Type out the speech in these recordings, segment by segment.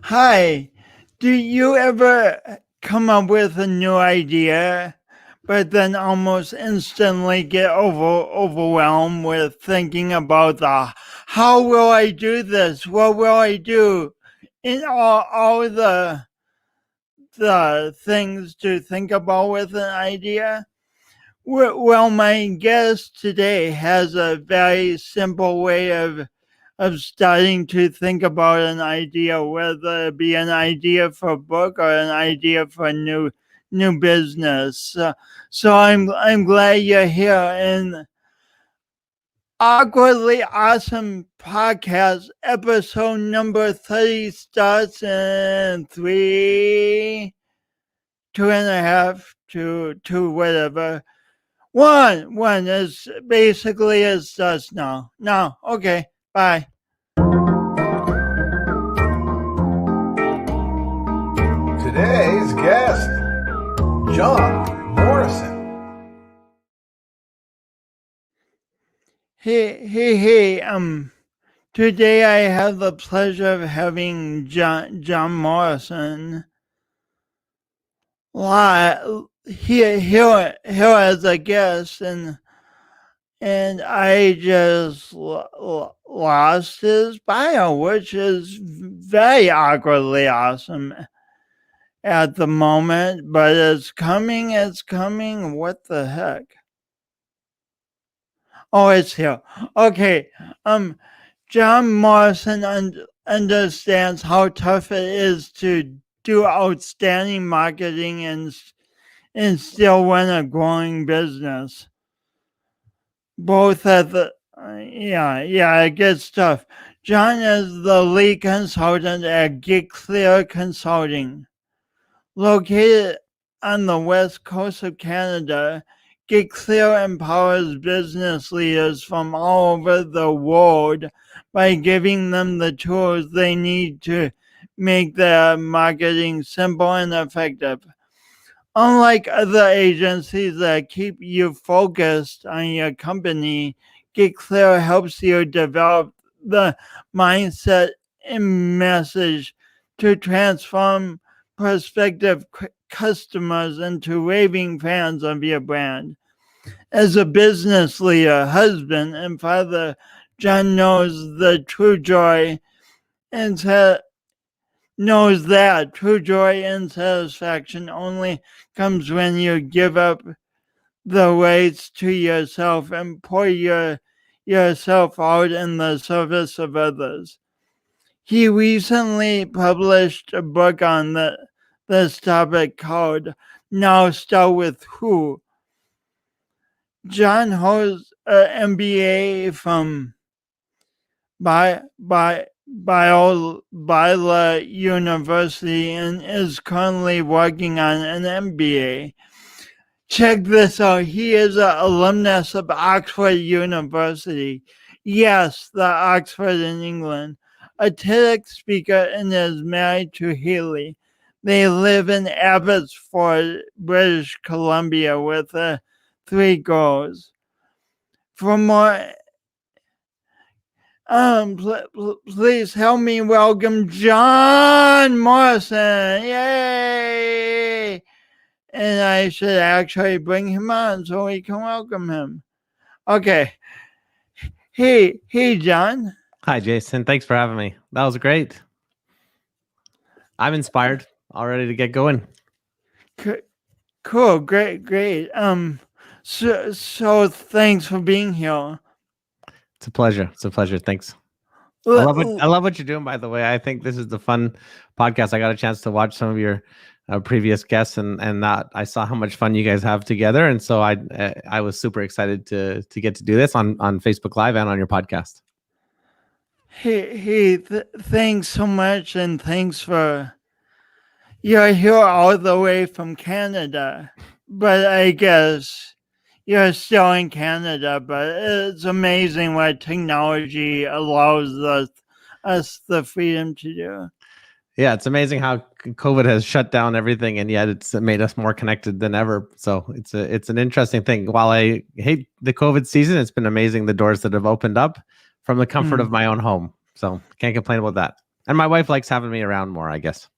Hi, do you ever come up with a new idea, but then almost instantly get overwhelmed with thinking about how will I do this? What will I do? And all the things to think about with an idea? Well, my guest today has a very simple way of starting to think about an idea, whether it be an idea for a book or an idea for a new business. So I'm glad you're here. And Awkwardly Awesome Podcast episode number 30 starts in three, 2.5, two, whatever. One is basically is just no. No, okay, bye. Today's guest, Jon Morrison. Hey, today I have the pleasure of having Jon Morrison here as a guest, and I just lost his bio, which is very awkwardly awesome at the moment, but it's coming. What the heck? Oh, it's here. Okay. Jon Morrison understands how tough it is to do outstanding marketing and still run a growing business. Both at the it gets tough. Jon is the lead consultant at Get Clear Consulting. Located on the west coast of Canada, Get Clear empowers business leaders from all over the world by giving them the tools they need to make their marketing simple and effective. Unlike other agencies that keep you focused on your company, Get Clear helps you develop the mindset and message to transform prospective customers into raving fans of your brand. As a business leader, husband, and father, Jon knows the true joy and knows that true joy and satisfaction only comes when you give up the rights to yourself and pour yourself out in the service of others. He recently published a book on this topic called Now Start With Who. Jon holds an MBA from Baylor University and is currently working on an MBA. Check this out. He is an alumnus of Oxford University. Yes, the Oxford in England. A Tedx speaker and is married to Haley. They live in Abbotsford, British Columbia with 3 girls. For more, please help me welcome Jon Morrison. Yay! And I should actually bring him on so we can welcome him. Okay. Hey, Jon. Hi, Jason. Thanks for having me. That was great. I'm inspired, all ready to get going. Cool. Great. So thanks for being here. It's a pleasure. Thanks. I love what you're doing, by the way. I think this is the fun podcast. I got a chance to watch some of your previous guests and that I saw how much fun you guys have together. And so I was super excited to get to do this on Facebook Live and on your podcast. Hey, thanks so much. And thanks for, you're here all the way from Canada, but I guess you're still in Canada, but it's amazing what technology allows us the freedom to do. Yeah, it's amazing how COVID has shut down everything, and yet it's made us more connected than ever. So it's an interesting thing. While I hate the COVID season, it's been amazing the doors that have opened up from the comfort of my own home. So can't complain about that. And my wife likes having me around more, I guess.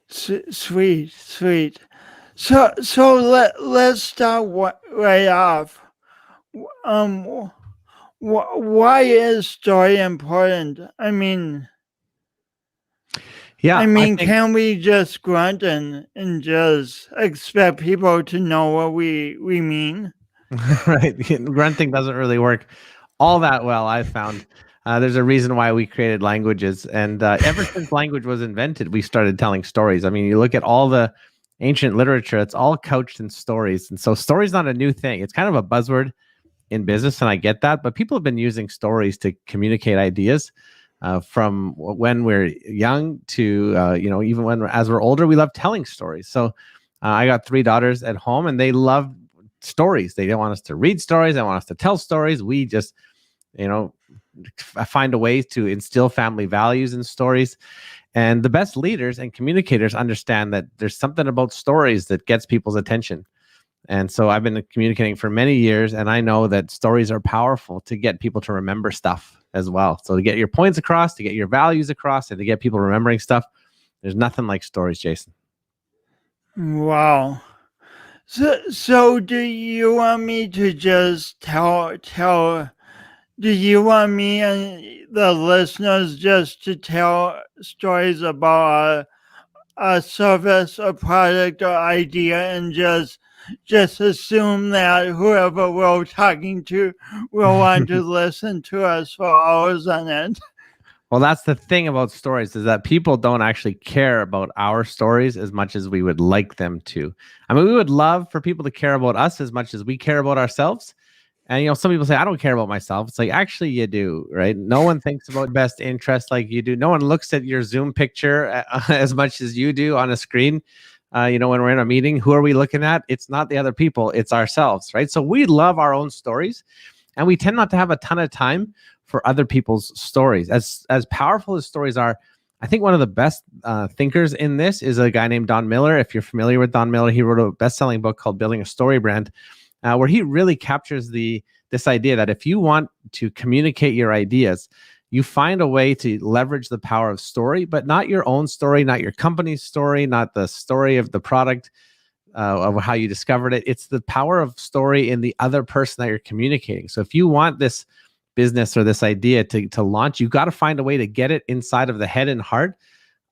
Sweet. So let's start right off. Why is story important? I mean, can we just grunt and just expect people to know what we mean? Right. Grunting doesn't really work all that well, I've found. There's a reason why we created languages. And ever since language was invented, we started telling stories. I mean, you look at all the ancient literature, it's all couched in stories. And so story's not a new thing. It's kind of a buzzword in business, and I get that. But people have been using stories to communicate ideas from when we're young to, even as we're older, we love telling stories. So I got 3 daughters at home, and they love stories. They don't want us to read stories. They want us to tell stories. We just, find a way to instill family values in stories. And the best leaders and communicators understand that there's something about stories that gets people's attention. And so I've been communicating for many years, and I know that stories are powerful to get people to remember stuff as well. So to get your points across, to get your values across, and to get people remembering stuff, there's nothing like stories, Jason. Wow. So do you want me to just tell? Do you want me and the listeners just to tell stories about a service, a product, or idea, and just assume that whoever we're talking to will want to listen to us for hours on end? Well, that's the thing about stories, is that people don't actually care about our stories as much as we would like them to. I mean, we would love for people to care about us as much as we care about ourselves. And, some people say, I don't care about myself. It's like, actually, you do, right? No one thinks about best interest like you do. No one looks at your Zoom picture as much as you do on a screen. When we're in a meeting, who are we looking at? It's not the other people, it's ourselves, right? So we love our own stories, and we tend not to have a ton of time for other people's stories. As powerful as stories are, I think one of the best thinkers in this is a guy named Don Miller. If you're familiar with Don Miller, he wrote a best-selling book called Building a StoryBrand, where he really captures this idea that if you want to communicate your ideas, you find a way to leverage the power of story, but not your own story, not your company's story, not the story of the product, of how you discovered it. It's the power of story in the other person that you're communicating. So if you want this business or this idea to launch, you got to find a way to get it inside of the head and heart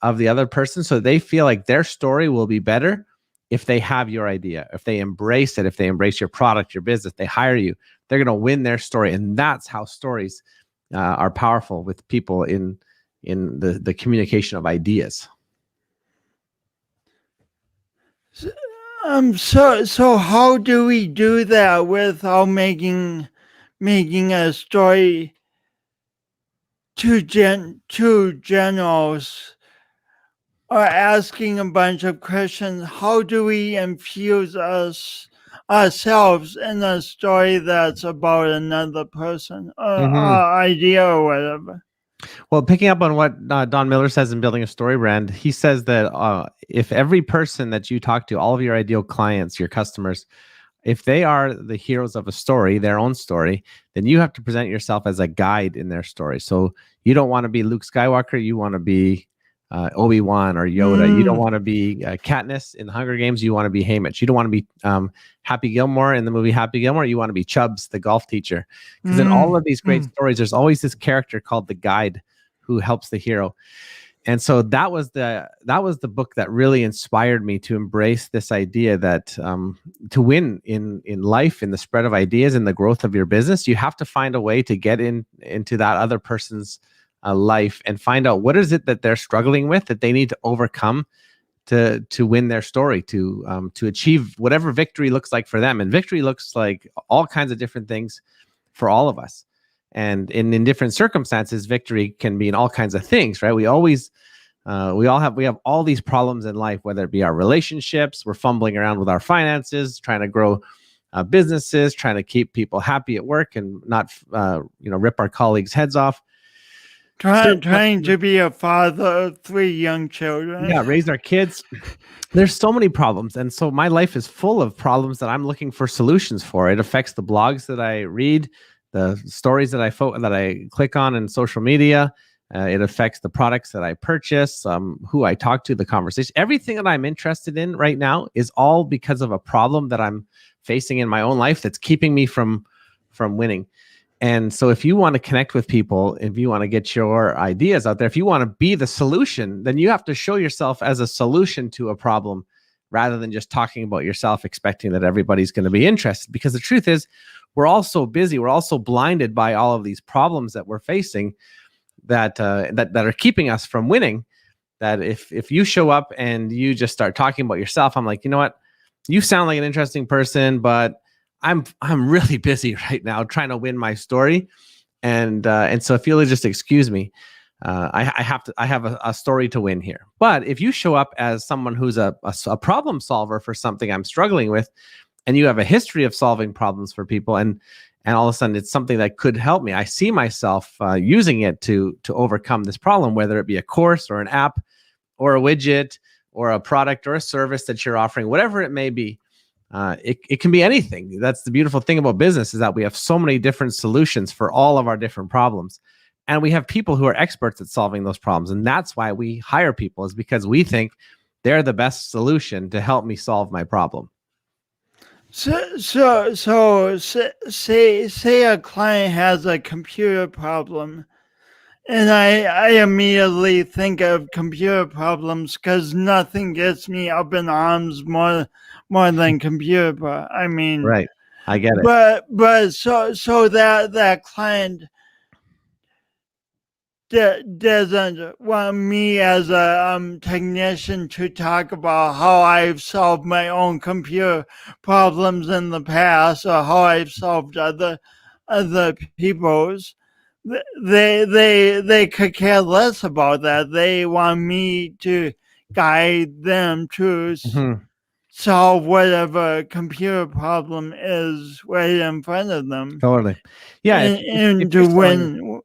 of the other person, so they feel like their story will be better if they have your idea, if they embrace it, if they embrace your product, your business, they hire you, they're going to win their story. And that's how stories are powerful with people in the communication of ideas. So how do we do that without making a story too general, or asking a bunch of questions? How do we infuse ourselves in a story that's about another person or idea or whatever? Well, picking up on what Don Miller says in Building a StoryBrand, he says that if every person that you talk to, all of your ideal clients, your customers, if they are the heroes of a story, their own story, then you have to present yourself as a guide in their story. So you don't want to be Luke Skywalker, you want to be Obi-Wan or Yoda. You don't want to be Katniss in the Hunger Games. You want to be Haymitch. You don't want to be Happy Gilmore in the movie Happy Gilmore. You want to be Chubbs, the golf teacher. Because in all of these great stories, there's always this character called the guide who helps the hero. And so that was the book that really inspired me to embrace this idea that to win in life, in the spread of ideas, in the growth of your business, you have to find a way to get into that other person's life and find out what is it that they're struggling with, that they need to overcome to win their story, to achieve whatever victory looks like for them. And victory looks like all kinds of different things for all of us. And in different circumstances, victory can be in all kinds of things, right? We all have all these problems in life, whether it be our relationships, we're fumbling around with our finances, trying to grow businesses, trying to keep people happy at work and not rip our colleagues' heads off. Trying to be a father of 3 young children. Yeah, raise our kids. There's so many problems. And so my life is full of problems that I'm looking for solutions for. It affects the blogs that I read, the stories that I click on in social media. It affects the products that I purchase, who I talk to, the conversation. Everything that I'm interested in right now is all because of a problem that I'm facing in my own life that's keeping me from winning. And so if you want to connect with people, if you want to get your ideas out there, if you want to be the solution, then you have to show yourself as a solution to a problem rather than just talking about yourself, expecting that everybody's going to be interested. Because the truth is, we're all so busy, we're all so blinded by all of these problems that we're facing that are keeping us from winning, that if you show up and you just start talking about yourself, I'm like, you know what? You sound like an interesting person, but I'm really busy right now trying to win my story, and so if you'll just excuse me, I have a story to win here. But if you show up as someone who's a problem solver for something I'm struggling with, and you have a history of solving problems for people, and all of a sudden it's something that could help me, I see myself using it to overcome this problem, whether it be a course or an app or a widget or a product or a service that you're offering, whatever it may be. It can be anything. That's the beautiful thing about business, is that we have so many different solutions for all of our different problems. And we have people who are experts at solving those problems. And that's why we hire people, is because we think they're the best solution to help me solve my problem. So say a client has a computer problem, and I immediately think of computer problems because nothing gets me up in arms more than computer. I mean, right? I get it. But so that client doesn't want me as a technician to talk about how I've solved my own computer problems in the past, or how I've solved other people's. They could care less about that. They want me to guide them to solve whatever computer problem is right in front of them. Totally. Yeah. And to win.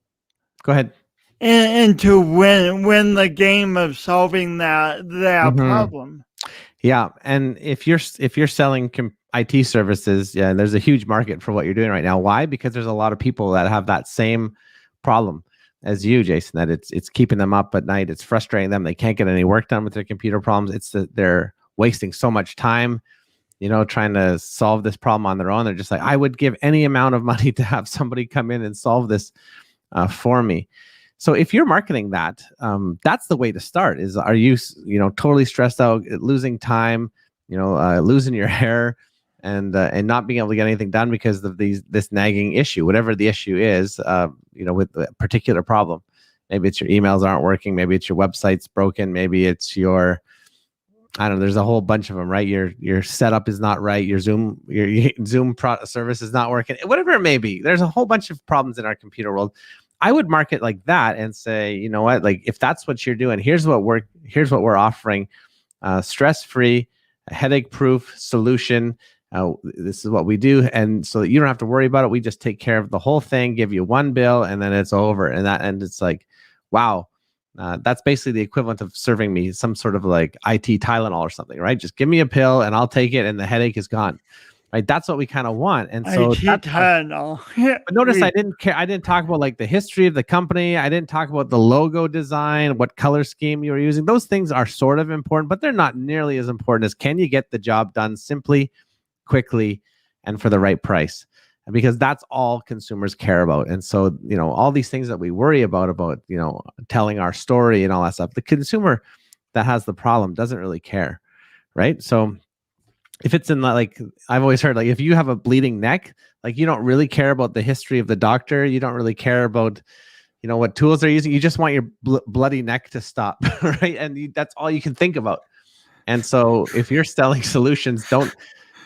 Go ahead. And to win the game of solving that problem. Yeah, and if you're selling IT services, yeah, there's a huge market for what you're doing right now. Why? Because there's a lot of people that have that same problem as you, Jason. That it's keeping them up at night. It's frustrating them. They can't get any work done with their computer problems. It's that they're wasting so much time, trying to solve this problem on their own. They're just like, I would give any amount of money to have somebody come in and solve this for me. So if you're marketing that, that's the way to start. Are you totally stressed out, losing time, losing your hair, and not being able to get anything done because of this nagging issue, whatever the issue is, with a particular problem. Maybe it's your emails aren't working. Maybe it's your website's broken. Maybe it's your, I don't know. There's a whole bunch of them, right? Your setup is not right. Your Zoom service is not working. Whatever it may be, there's a whole bunch of problems in our computer world. I would market like that and say, you know what, like if that's what you're doing, here's what we're offering, stress-free, headache-proof solution. This is what we do, and so that you don't have to worry about it. We just take care of the whole thing, give you one bill, and then it's over. And it's like, wow, that's basically the equivalent of serving me some sort of like IT Tylenol or something, right? Just give me a pill and I'll take it, and the headache is gone. Right, that's what we kind of want, and so. But notice I didn't care. I didn't talk about like the history of the company. I didn't talk about the logo design, what color scheme you were using. Those things are sort of important, but they're not nearly as important as can you get the job done simply, quickly, and for the right price, because that's all consumers care about. And so all these things that we worry about telling our story and all that stuff, the consumer that has the problem doesn't really care, right? So. If it's in like, I've always heard, like if you have a bleeding neck, like you don't really care about the history of the doctor. You don't really care about, what tools they're using. You just want your bloody neck to stop, right? And that's all you can think about. And so if you're selling solutions,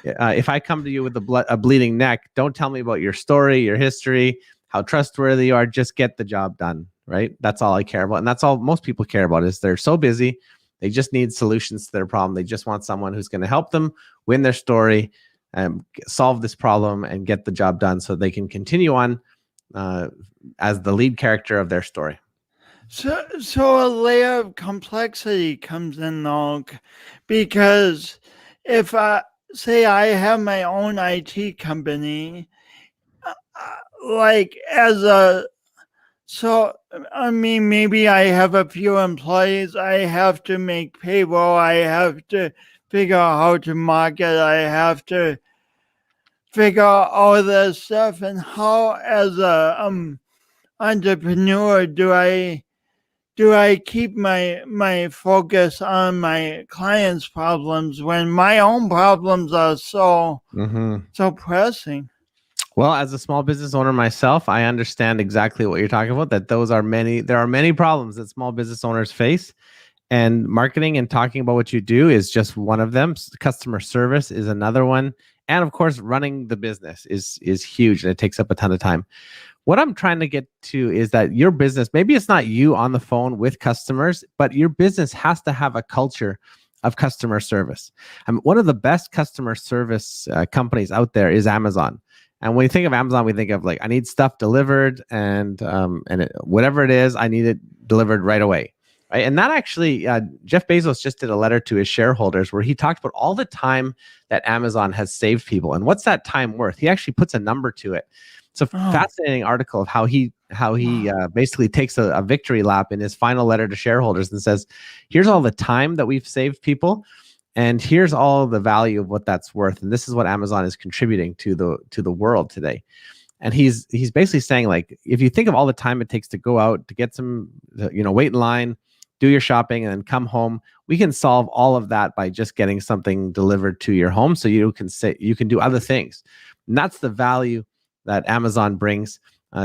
if I come to you with a bleeding neck, don't tell me about your story, your history, how trustworthy you are. Just get the job done, right? That's all I care about. And that's all most people care about, is they're so busy. They just need solutions to their problem. They just want someone who's going to help them win their story, solve this problem, and get the job done so they can continue on as the lead character of their story. So a layer of complexity comes in though, because if say I have my own IT company, like as a So, I mean, maybe I have a few employees. I have to make payroll. I have to figure out how to market. I have to figure out all this stuff. And how, as a entrepreneur, do I keep my focus on my clients' problems when my own problems are so pressing? Well, as a small business owner myself, I understand exactly what you're talking about, that there are many problems that small business owners face. And marketing and talking about what you do is just one of them. Customer service is another one. And of course, running the business is huge, and it takes up a ton of time. What I'm trying to get to is that your business, maybe it's not you on the phone with customers, but your business has to have a culture of customer service. One of the best customer service companies out there is Amazon. And when you think of Amazon, we think of like, I need stuff delivered, and whatever it is, I need it delivered right away. Right? And that actually, Jeff Bezos just did a letter to his shareholders where he talked about all the time that Amazon has saved people. And what's that time worth? He actually puts a number to it. It's a fascinating article of how he basically takes a victory lap in his final letter to shareholders and says, here's all the time that we've saved people, and here's all the value of what that's worth. And this is what Amazon is contributing to the world today. And he's basically saying, like, if you think of all the time it takes to go out to get some, wait in line, do your shopping, and then come home, we can solve all of that by just getting something delivered to your home, so you can do other things. And that's the value that Amazon brings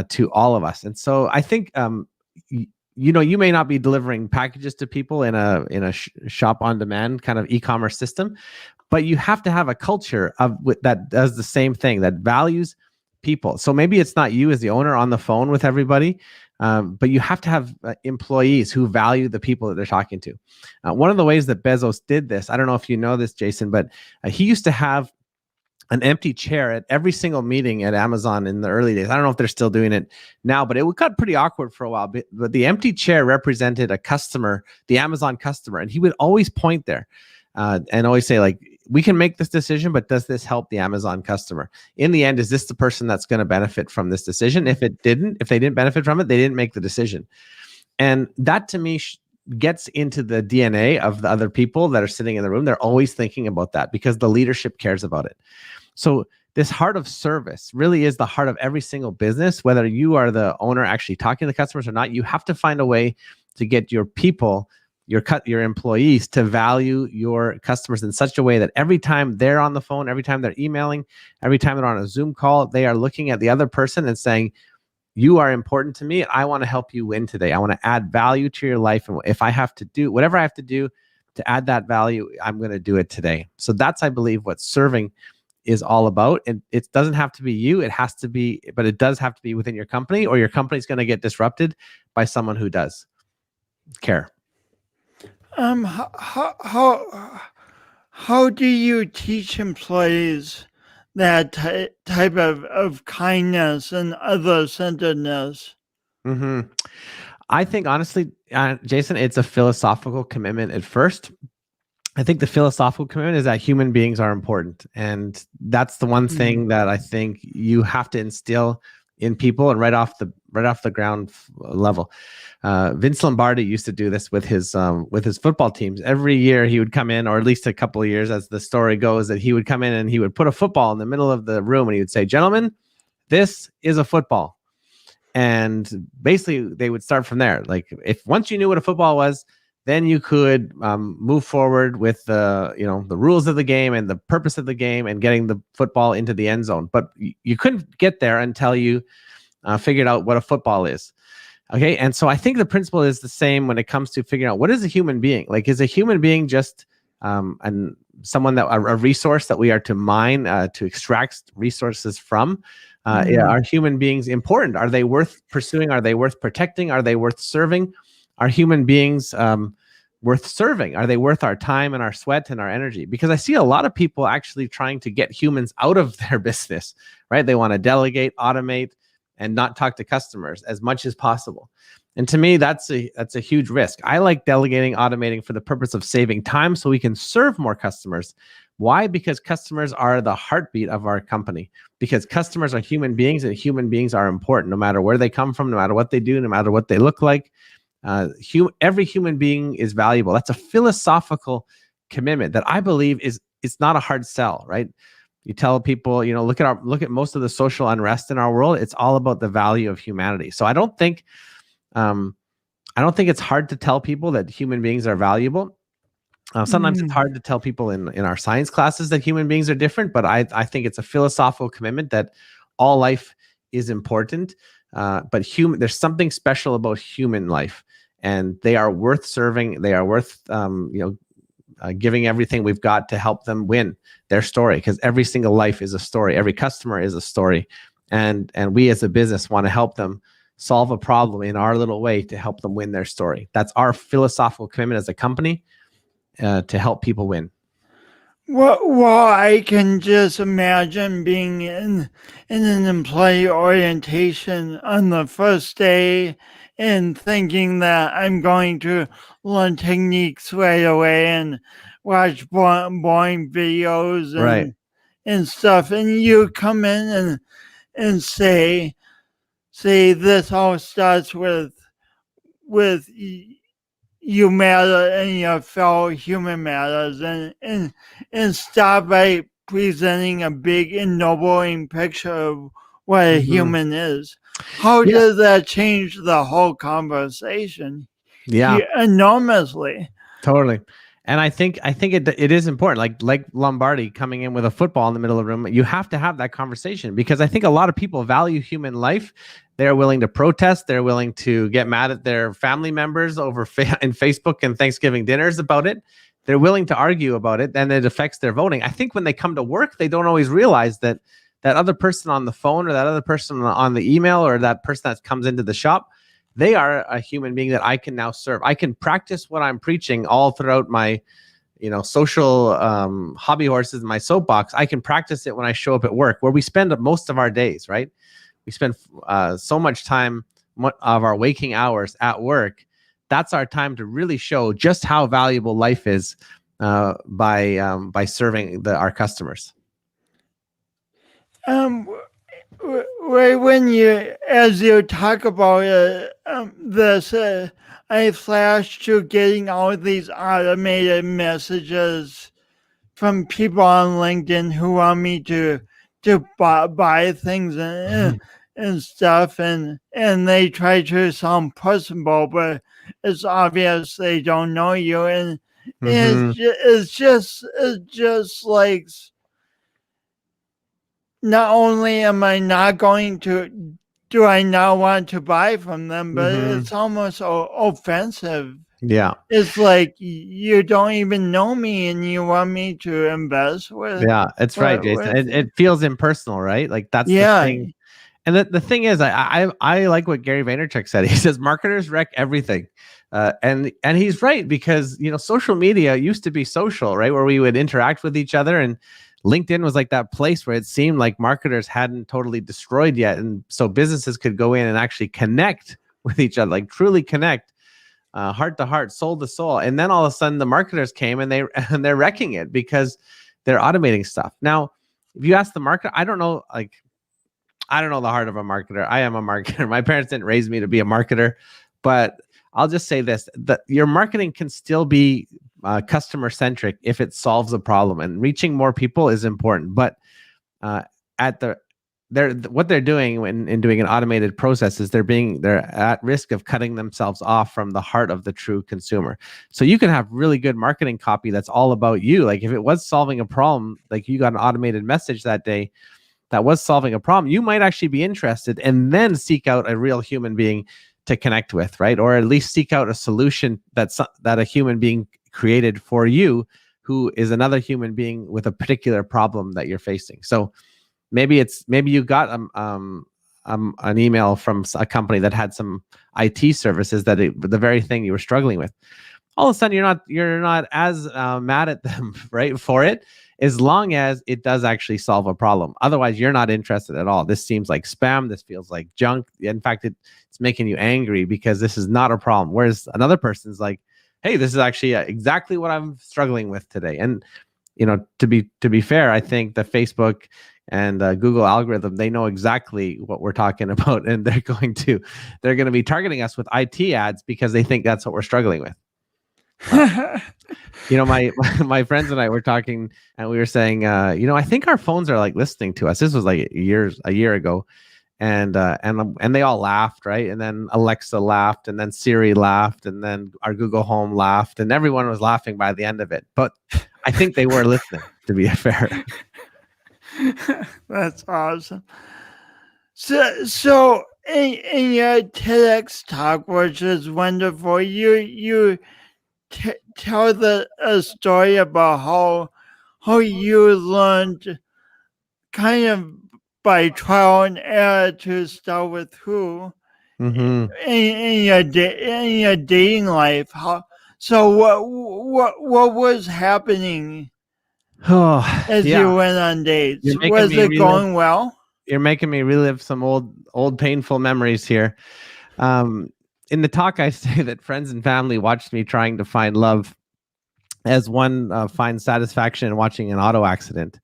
to all of us. And so I think you may not be delivering packages to people in a shop on demand kind of e-commerce system, but you have to have a culture that does the same thing, that values people. So maybe it's not you as the owner on the phone with everybody, but you have to have employees who value the people that they're talking to. One of the ways that Bezos did this, I don't know if you know this, Jason, but he used to have an empty chair at every single meeting at Amazon in the early days. I don't know if they're still doing it now, but it got pretty awkward for a while. But the empty chair represented a customer, the Amazon customer, and he would always point there and always say, like, we can make this decision, but does this help the Amazon customer? In the end, is this the person that's going to benefit from this decision? If they didn't benefit from it, they didn't make the decision. And that, to me, gets into the DNA of the other people that are sitting in the room. They're always thinking about that because the leadership cares about it. So this heart of service really is the heart of every single business. Whether you are the owner actually talking to the customers or not, you have to find a way to get your people, your employees, to value your customers in such a way that every time they're on the phone, every time they're emailing, every time they're on a Zoom call, they are looking at the other person and saying, you are important to me. I want to help you win today. I want to add value to your life. And if I have to do whatever I have to do to add that value, I'm going to do it today. So that's, I believe, what serving is all about. And it doesn't have to be you. It has to be, but it does have to be within your company, or your company's going to get disrupted by someone who does care. How do you teach employees that type of kindness and other-centeredness? I think, honestly, Jason, it's a philosophical commitment at first. I think the philosophical commitment is that human beings are important. And that's the one thing that I think you have to instill in people, and right off the ground level. Vince Lombardi used to do this with his football teams. Every year he would come in, or at least a couple of years, as the story goes, that he would come in and he would put a football in the middle of the room, and he would say, "Gentlemen, this is a football." And basically they would start from there. Like, if once you knew what a football was, then you could move forward with the rules of the game and the purpose of the game and getting the football into the end zone. But you couldn't get there until you figured out what a football is. Okay, and so I think the principle is the same when it comes to figuring out what is a human being. Like, is a human being just someone that a resource that we are to mine, to extract resources from? Are human beings important? Are they worth pursuing? Are they worth protecting? Are they worth serving? Are human beings worth serving? Are they worth our time and our sweat and our energy? Because I see a lot of people actually trying to get humans out of their business, right? They want to delegate, automate, and not talk to customers as much as possible. And to me, that's a huge risk. I like delegating, automating for the purpose of saving time so we can serve more customers. Why? Because customers are the heartbeat of our company, because customers are human beings, and human beings are important no matter where they come from, no matter what they do, no matter what they look like. Every human being is valuable. That's a philosophical commitment that I believe it's not a hard sell, right? You tell people, look at most of the social unrest in our world. It's all about the value of humanity. So I don't think it's hard to tell people that human beings are valuable. Sometimes it's hard to tell people in our science classes that human beings are different, but I think it's a philosophical commitment that all life is important. But there's something special about human life, and they are worth serving. They are worth giving everything we've got to help them win their story, because every single life is a story. Every customer is a story, and we as a business want to help them solve a problem in our little way to help them win their story. That's our philosophical commitment as a company, to help people win. Well, I can just imagine being in an employee orientation on the first day and thinking that I'm going to learn techniques right away and watch boring videos Right. and stuff. And you come in and say this all starts with you matter and your fellow human matters, and start by presenting a big ennobling picture of what a human is. How does that change the whole conversation? Yeah, enormously. Totally. And I think it is important, like Lombardi coming in with a football in the middle of the room. You have to have that conversation, because I think a lot of people value human life. They're willing to protest. They're willing to get mad at their family members over in Facebook and Thanksgiving dinners about it. They're willing to argue about it, and it affects their voting. I think when they come to work, they don't always realize that other person on the phone, or that other person on the email, or that person that comes into the shop, they are a human being that I can now serve. I can practice what I'm preaching all throughout my, social hobby horses, my soapbox. I can practice it when I show up at work, where we spend most of our days, right? We spend so much time of our waking hours at work. That's our time to really show just how valuable life is by serving our customers. When as you talk about this, I flashed to getting all these automated messages from people on LinkedIn who want me to buy things and stuff, and they try to sound personable, but it's obvious they don't know you, and it's just like, not only am I not going to, do I not want to buy from them, but it's almost offensive. Yeah. It's like, you don't even know me and you want me to invest with. Yeah, it's right, Jason. It feels impersonal, right? Like that's the thing. And the thing is, I like what Gary Vaynerchuk said. He says marketers wreck everything. And he's right, because social media used to be social, right? Where we would interact with each other, and LinkedIn was like that place where it seemed like marketers hadn't totally destroyed yet. And so businesses could go in and actually connect with each other, like truly connect, heart to heart, soul to soul. And then all of a sudden the marketers came and they're wrecking it, because they're automating stuff. Now, if you ask the marketer, I don't know the heart of a marketer. I am a marketer. My parents didn't raise me to be a marketer, but I'll just say this, that your marketing can still be customer centric if it solves a problem, and reaching more people is important. But what they're doing in doing an automated process is they're at risk of cutting themselves off from the heart of the true consumer. So you can have really good marketing copy that's all about you. Like if it was solving a problem, like you got an automated message that day that was solving a problem, you might actually be interested, and then seek out a real human being to connect with, right? Or at least seek out a solution that a human being created for you, who is another human being with a particular problem that you're facing. So maybe you got an email from a company that had some IT services that the very thing you were struggling with. All of a sudden, you're not as mad at them, right, for it, as long as it does actually solve a problem. Otherwise, you're not interested at all. This seems like spam. This feels like junk. In fact, it's making you angry because this is not a problem. Whereas another person's like, hey, this is actually exactly what I'm struggling with today. And to be fair, I think the Facebook and Google algorithm, they know exactly what we're talking about, and they're going to be targeting us with IT ads because they think that's what we're struggling with. My friends and I were talking, and we were saying, I think our phones are like listening to us. This was like a year ago, and they all laughed, right? And then Alexa laughed, and then Siri laughed, and then our Google Home laughed, and everyone was laughing by the end of it. But I think they were listening, to be fair. That's awesome. So in your TEDx talk, which is wonderful, you tell a story about how you learned kind of by trial and error to start with who in your dating life. What was happening as you went on dates? Was it going well? You're making me relive some old painful memories here. In the talk, I say that friends and family watched me trying to find love as one finds satisfaction in watching an auto accident.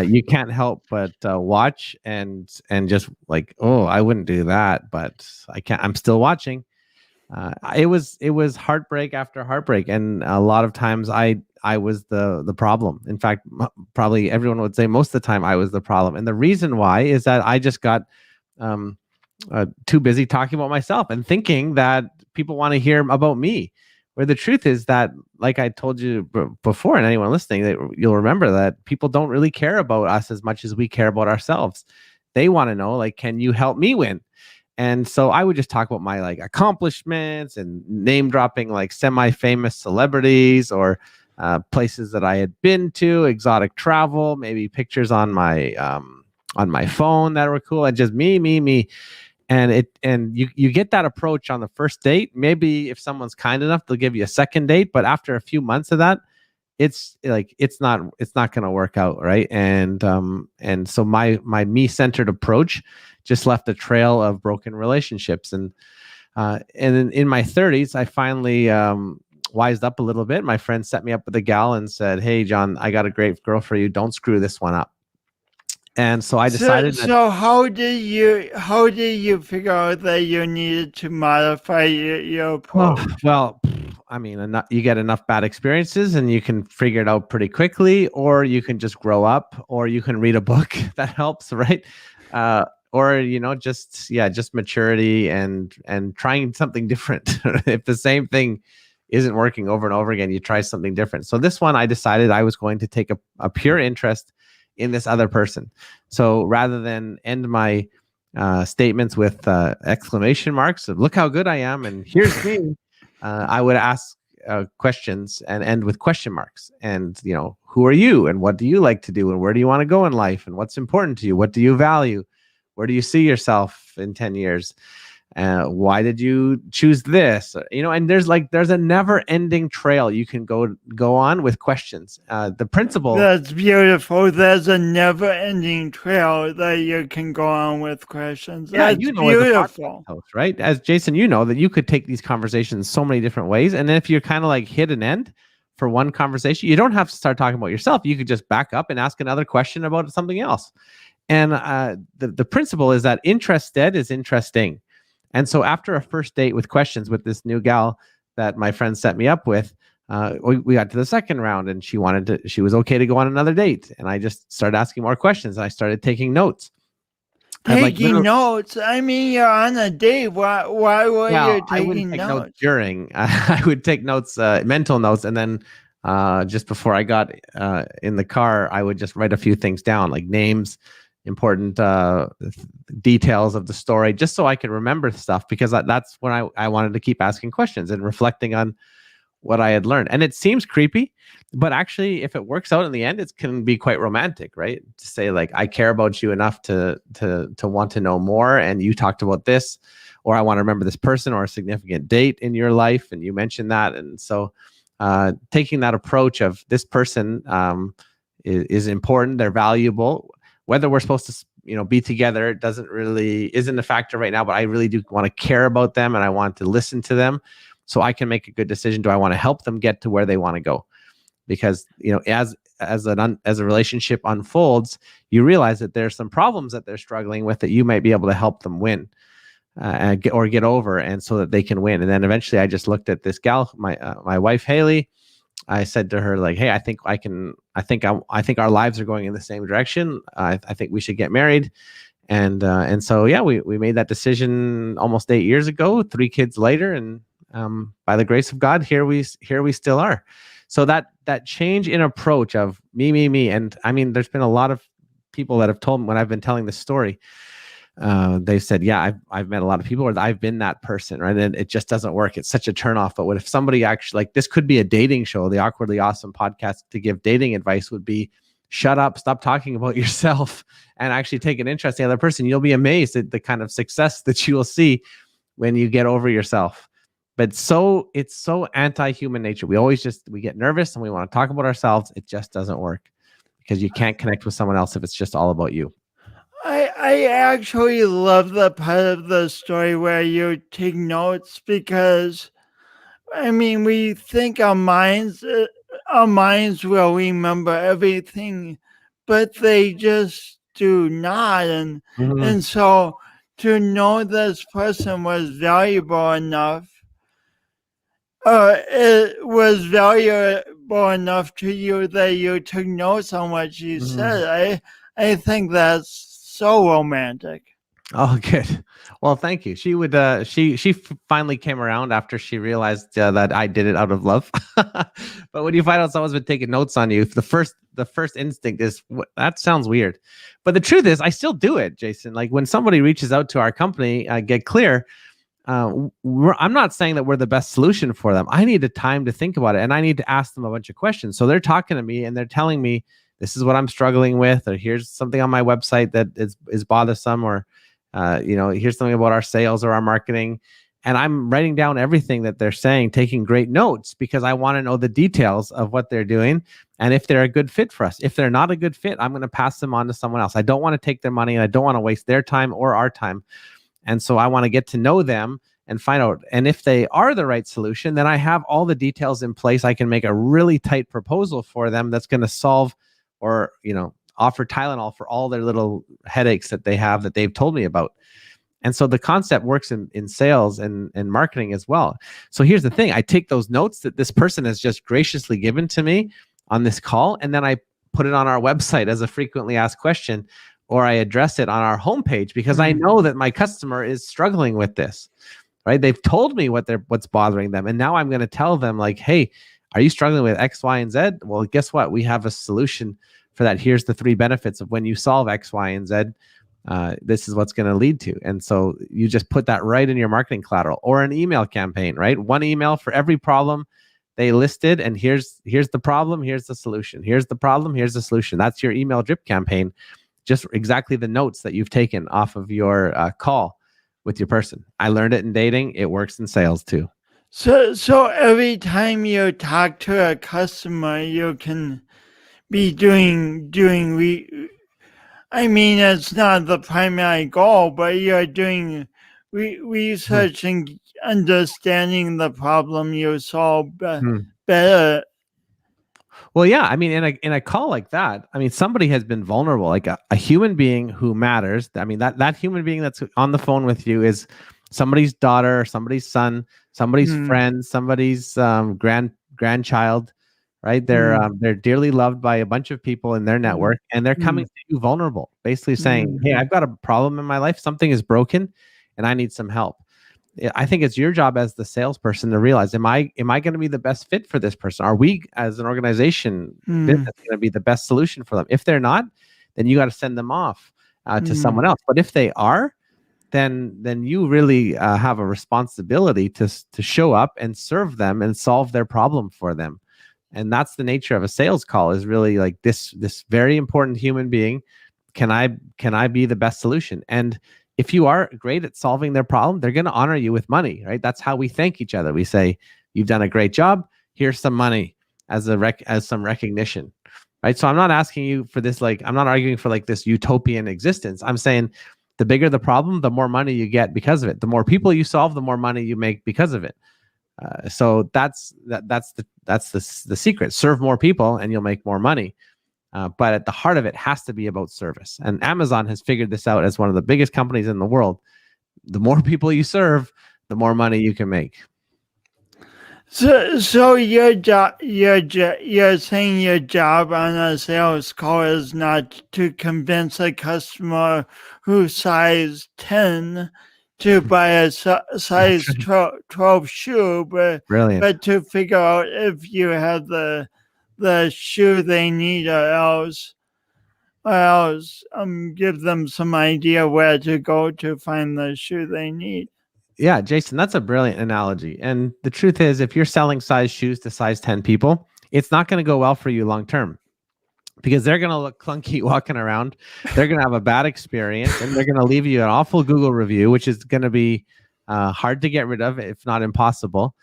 You can't help but watch and just like, oh, I wouldn't do that, but I can't. I'm still watching. It was heartbreak after heartbreak, and a lot of times I was the problem. In fact, probably everyone would say most of the time I was the problem, and the reason why is that I just got too busy talking about myself and thinking that people want to hear about me. Where the truth is that, like I told you before, and anyone listening, that you'll remember that people don't really care about us as much as we care about ourselves. They want to know, like, can you help me win? And so I would just talk about my like accomplishments and name dropping like semi-famous celebrities or places that I had been to, exotic travel, maybe pictures on my phone that were cool, and just me. And you get that approach on the first date. Maybe if someone's kind enough, they'll give you a second date, but after a few months of that, it's not going to work out, right? And so my me-centered approach just left a trail of broken relationships. And in my 30s, I finally wised up a little bit. My friend set me up with a gal and said, "Hey, John, I got a great girl for you. Don't screw this one up." And so I decided. So how did you figure out that you needed to modify your approach? Well, I mean, you get enough bad experiences and you can figure it out pretty quickly, or you can just grow up, or you can read a book that helps, right? Or just maturity and trying something different. If the same thing isn't working over and over again, you try something different. So this one, I decided I was going to take a pure interest in this other person. So rather than end my statements with exclamation marks of "look how good I am" and "here's me," I would ask questions and end with question marks. And who are you, and what do you like to do, and where do you want to go in life, and what's important to you, what do you value, where do you see yourself in 10 years? Why did you choose this? And there's a never-ending trail you can go on with questions. The principle. That's beautiful. There's a never-ending trail that you can go on with questions. That's beautiful, host, right? As Jason, that you could take these conversations so many different ways, and if you're kind of like hit an end for one conversation, you don't have to start talking about yourself. You could just back up and ask another question about something else. And the principle is that interested is interesting. And so after a first date with questions with this new gal that my friend set me up with, we got to the second round, and she was okay to go on another date. And I just started asking more questions. And I started taking notes. Taking notes? I mean, you're on a date. Why were you taking notes? During, I would take notes, mental notes, and then just before I got in the car, I would just write a few things down, like names, important details of the story, just so I could remember stuff, because that's when I wanted to keep asking questions and reflecting on what I had learned. And it seems creepy, but actually, if it works out in the end, it can be quite romantic, right? To say like, I care about you enough to want to know more, and you talked about this, or I want to remember this person or a significant date in your life, and you mentioned that. And so taking that approach of this person is important, they're valuable. Whether we're supposed to, be together, isn't a factor right now, but I really do want to care about them, and I want to listen to them so I can make a good decision. Do I want to help them get to where they want to go? because as a relationship unfolds, you realize that there's some problems that they're struggling with that you might be able to help them win or get over, and so that they can win. And then eventually I just looked at this gal, my wife Haley. I said to her, like, hey, I think our lives are going in the same direction. I think we should get married. And so, yeah, we made that decision almost 8 years ago, 3 kids later. And by the grace of God, here we still are. So that change in approach of me. And I mean, there's been a lot of people that have told me when I've been telling this story, they said, yeah, I've met a lot of people where I've been that person, right? And it just doesn't work. It's such a turnoff. But what if somebody actually, like, this could be a dating show, the Awkwardly Awesome podcast to give dating advice would be, shut up, stop talking about yourself, and actually take an interest in the other person. You'll be amazed at the kind of success that you will see when you get over yourself. But it's so anti-human nature. We get nervous and we want to talk about ourselves. It just doesn't work because you can't connect with someone else if it's just all about you. I actually love the part of the story where you take notes, because I mean, we think our minds will remember everything, but they just do not. And so to know this person was valuable enough, it was valuable enough to you that you took notes on what she said. I think that's so romantic. Oh, good. Well, thank you. She would. She finally came around after she realized that I did it out of love. But when you find out someone's been taking notes on you, the first instinct is, that sounds weird. But the truth is, I still do it, Jason. Like, when somebody reaches out to our company, Get Clear, I'm not saying that we're the best solution for them. I need the time to think about it, and I need to ask them a bunch of questions. So they're talking to me and they're telling me, this is what I'm struggling with, or here's something on my website that is bothersome, or here's something about our sales or our marketing. And I'm writing down everything that they're saying, taking great notes, because I want to know the details of what they're doing and if they're a good fit for us. If they're not a good fit, I'm going to pass them on to someone else. I don't want to take their money, and I don't want to waste their time or our time. And so I want to get to know them and find out. And if they are the right solution, then I have all the details in place. I can make a really tight proposal for them that's going to solve, or offer Tylenol for all their little headaches that they have that they've told me about. And so the concept works in sales and marketing as well. So here's the thing. I take those notes that this person has just graciously given to me on this call, and then I put it on our website as a frequently asked question, or I address it on our homepage, because I know that my customer is struggling with this, right? They've told me what's bothering them. And now I'm going to tell them, like, hey, are you struggling with X, Y, and Z? Well, guess what? We have a solution for that. Here's the 3 benefits of when you solve X, Y, and Z. This is what's going to lead to. And so you just put that right in your marketing collateral, or an email campaign, right? 1 email for every problem they listed. And here's the problem. Here's the solution. Here's the problem. Here's the solution. That's your email drip campaign. Just exactly the notes that you've taken off of your call with your person. I learned it in dating. It works in sales too. So every time you talk to a customer, you can be doing I mean, it's not the primary goal, but you're doing research and understanding the problem you solve better. Well, yeah. I mean, in a call like that, I mean, somebody has been vulnerable, like a human being who matters. I mean, that human being that's on the phone with you is somebody's daughter, somebody's son, somebody's friend, somebody's grandchild, right? They're dearly loved by a bunch of people in their network, and they're coming to you vulnerable, basically saying, hey, I've got a problem in my life. Something is broken and I need some help. I think it's your job as the salesperson to realize, am I going to be the best fit for this person? Are we as an organization business going to be the best solution for them? If they're not, then you got to send them off to someone else. But if they are, then you really have a responsibility to show up and serve them and solve their problem for them. And that's the nature of a sales call, is really like this very important human being. Can I be the best solution? And if you are great at solving their problem, they're going to honor you with money, right? That's how we thank each other. We say, you've done a great job. Here's some money as some recognition, right? So I'm not asking you for this, like, I'm not arguing for like this utopian existence. I'm saying the bigger the problem, the more money you get because of it. The more people you solve, the more money you make because of it. So that's the secret. Serve more people and you'll make more money. But at the heart of it has to be about service. And Amazon has figured this out as one of the biggest companies in the world. The more people you serve, the more money you can make. So your job, you're saying your job on a sales call is not to convince a customer who's size 10 to buy a size 12 shoe, Brilliant. but to figure out if you have the shoe they need, or else give them some idea where to go to find the shoe they need. Yeah, Jason, that's a brilliant analogy. And the truth is, if you're selling size shoes to size 10 people, it's not going to go well for you long term, because they're going to look clunky walking around. They're going to have a bad experience, and they're going to leave you an awful Google review, which is going to be hard to get rid of, if not impossible.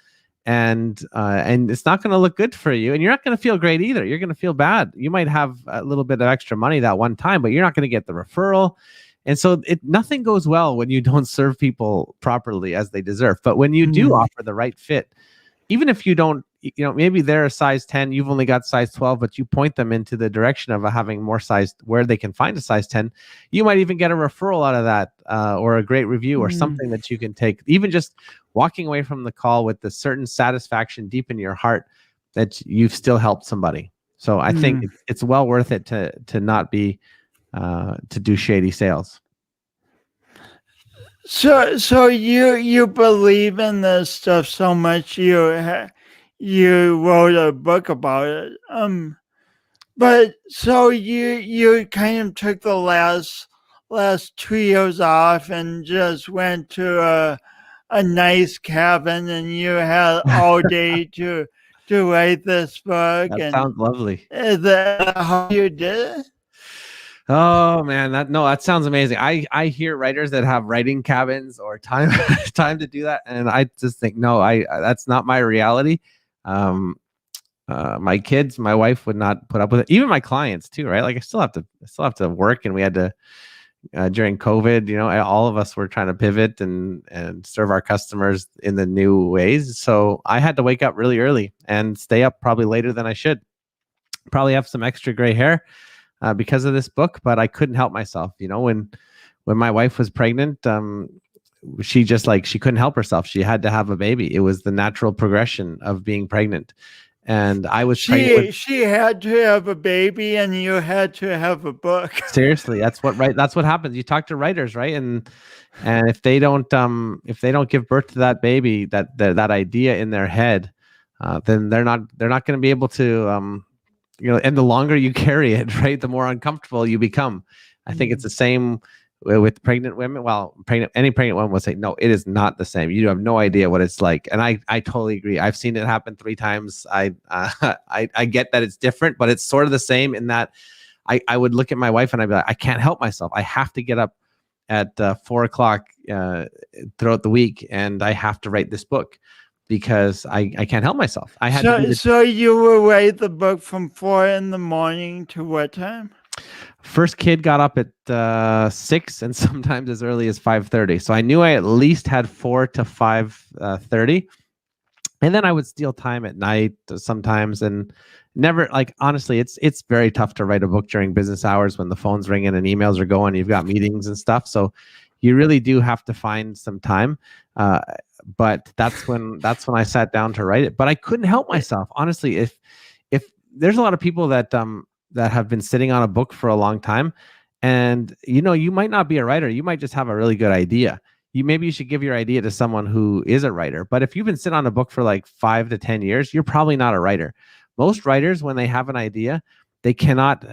And it's not going to look good for you, and you're not going to feel great either. You're going to feel bad. You might have a little bit of extra money that one time, but you're not going to get the referral. And so nothing goes well when you don't serve people properly as they deserve. But when you do offer the right fit, even if you don't, maybe they're a size 10, you've only got size 12, but you point them into the direction of having more size where they can find a size 10, you might even get a referral out of that, or a great review, or something that you can take. Even just walking away from the call with a certain satisfaction deep in your heart that you've still helped somebody. So I think it's well worth it to not be to do shady sales. So you believe in this stuff so much you wrote a book about it. But so you kind of took the last 2 years off and just went to a nice cabin, and you had all day to write this book. That and sounds lovely. Is that how you did it? Oh man, that sounds amazing. I hear writers that have writing cabins or time to do that, and I just think no, that's not my reality. My kids, my wife would not put up with it. Even my clients too, right? Like I still have to work, and we had to during COVID. All of us were trying to pivot and serve our customers in the new ways. So I had to wake up really early and stay up probably later than I should. Probably have some extra gray hair because of this book, but I couldn't help myself. When my wife was pregnant, she couldn't help herself. She had to have a baby. It was the natural progression of being pregnant. And I was pregnant. She had to have a baby, and you had to have a book. Seriously, that's what happens. You talk to writers, right? And if they don't give birth to that baby, that idea in their head, then they're not going to be able to and the longer you carry it, right, the more uncomfortable you become. I think it's the same with pregnant women. Well, any pregnant woman will say, no, it is not the same. You have no idea what it's like. And I totally agree. I've seen it happen 3 times. I get that it's different, but it's sort of the same in that I would look at my wife and I'd be like, I can't help myself. I have to get up at 4:00 throughout the week, and I have to write this book, because I can't help myself. I had so you will write the book from 4 a.m. to what time? First kid got up at 6, and sometimes as early as 5:30. So I knew I at least had 4 to 5:30, and then I would steal time at night sometimes, and never, like, honestly, it's very tough to write a book during business hours when the phone's ringing and emails are going. You've got meetings and stuff, so you really do have to find some time. But that's when I sat down to write it. But I couldn't help myself, honestly. If there's a lot of people that have been sitting on a book for a long time, and you might not be a writer. You might just have a really good idea. Maybe you should give your idea to someone who is a writer. But if you've been sitting on a book for like 5 to 10 years, you're probably not a writer. Most writers, when they have an idea, they cannot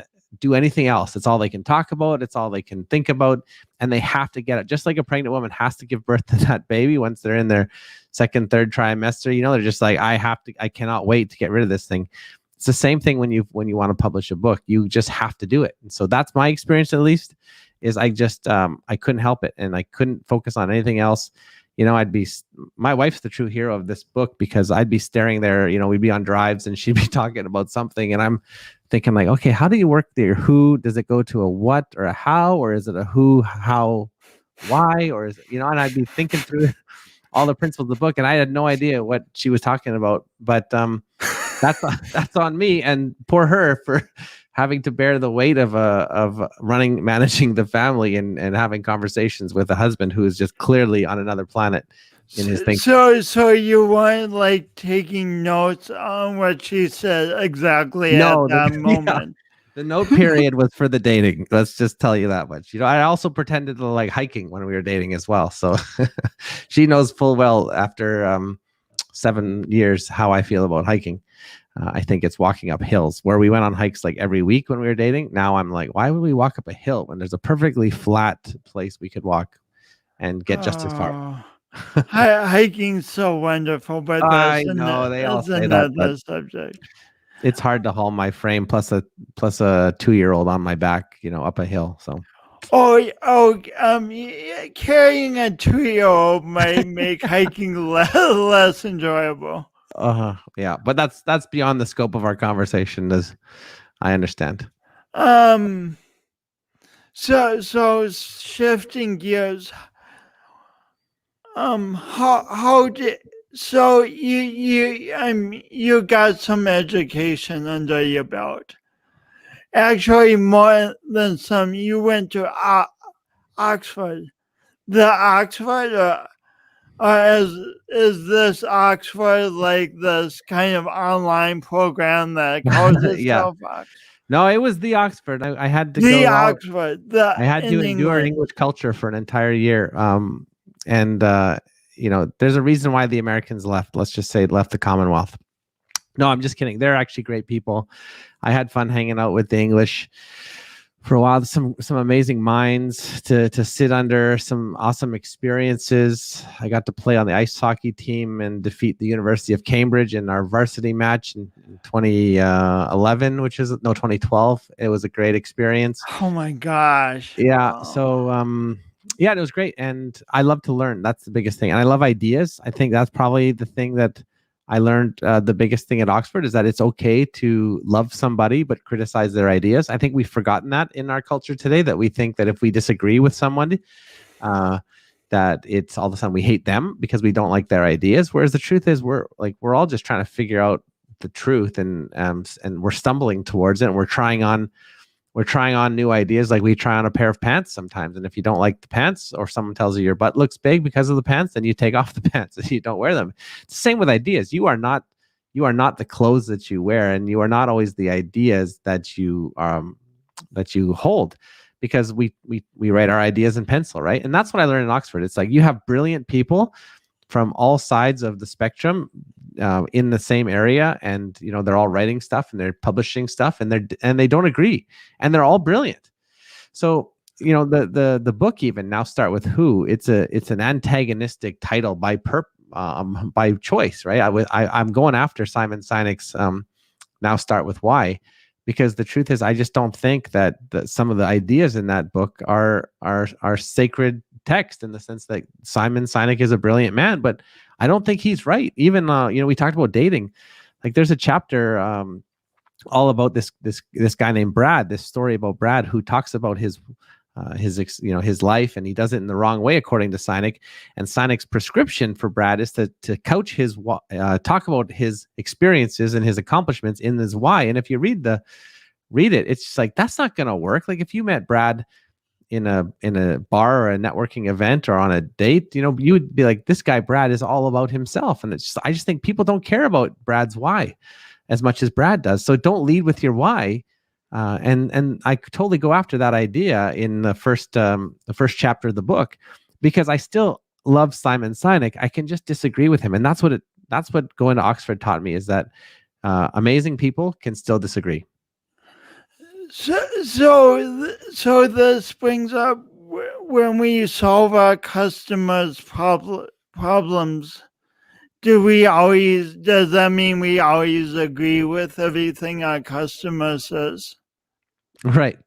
do anything else. It's all they can talk about. It's all they can think about, and they have to get it. Just like a pregnant woman has to give birth to that baby once they're in their 2nd, 3rd trimester. They're just like, I cannot wait to get rid of this thing. It's the same thing when you want to publish a book. You just have to do it. And so that's my experience, at least, is I just I couldn't help it, and I couldn't focus on anything else. My wife's the true hero of this book, because I'd be staring there, we'd be on drives and she'd be talking about something, and I'm thinking like, okay, how do you work there? Who does it go to a what or a how, or is it a who, how, why, or is it, and I'd be thinking through all the principles of the book, and I had no idea what she was talking about. But that's on me, and poor her for having to bear the weight of managing the family and having conversations with a husband who is just clearly on another planet in his thinking. So you weren't like taking notes on what she said exactly at that moment. The note period was for the dating. Let's just tell you that much. I also pretended to like hiking when we were dating as well. So she knows full well after 7 years how I feel about hiking. I think it's walking up hills where we went on hikes like every week when we were dating. Now I'm like, why would we walk up a hill when there's a perfectly flat place we could walk and get just as far? Hiking's so wonderful, but I know they all say that, but subject. It's hard to haul my frame plus a 2-year-old on my back, up a hill. So. Carrying a 2-year-old might make hiking less enjoyable. Yeah, but that's beyond the scope of our conversation, as I understand. So shifting gears. How did so you got some education under your belt? Actually, more than some. You went to Oxford. The Oxford, is this Oxford like this kind of online program that calls itself Oxford? No, it was the Oxford. I had to the go Oxford. I had to endure English culture for an entire year. And there's a reason why the Americans left. Let's just say left the Commonwealth. No, I'm just kidding. They're actually great people. I had fun hanging out with the English for a while. Some amazing minds to sit under, some awesome experiences. I got to play on the ice hockey team and defeat the University of Cambridge in our varsity match in 2011, 2012. It was a great experience. Oh my gosh. Yeah. Wow. So, yeah, it was great. And I love to learn. That's the biggest thing. And I love ideas. I think that's probably the thing that I learned. The biggest thing at Oxford is that it's okay to love somebody, but criticize their ideas. I think we've forgotten that in our culture today, that we think that if we disagree with someone, that it's all of a sudden we hate them because we don't like their ideas. Whereas the truth is we're all just trying to figure out the truth, and we're stumbling towards it, and we're trying on new ideas, like we try on a pair of pants sometimes. And if you don't like the pants, or someone tells you your butt looks big because of the pants, then you take off the pants and you don't wear them. It's the same with ideas. You are not the clothes that you wear, and you are not always the ideas that you hold, because we write our ideas in pencil, right? And that's what I learned in Oxford. It's like you have brilliant people from all sides of the spectrum in the same area, and they're all writing stuff and they're publishing stuff, and they don't agree, and they're all brilliant. So the book even Now Start With Who, it's an antagonistic title by choice, right? I'm going after Simon Sinek's Now Start With Why, because the truth is I just don't think that some of the ideas in that book are sacred text, in the sense that Simon Sinek is a brilliant man, but I don't think he's right. Even we talked about dating. Like there's a chapter all about this guy named Brad, this story about Brad, who talks about his life, and he does it in the wrong way according to Sinek. And Sinek's prescription for Brad is to couch his talk about his experiences and his accomplishments in his why. And if you read it, it's just like, that's not going to work. Like if you met Brad in a bar or a networking event or on a date, you would be like, this guy Brad is all about himself. And I just think people don't care about Brad's why as much as Brad does. So don't lead with your why. And I totally go after that idea in the first chapter of the book, because I still love Simon Sinek. I can just disagree with him, and that's what going to Oxford taught me, is that amazing people can still disagree. So this brings up, when we solve our customers' problems, does that mean we always agree with everything our customer says? Right.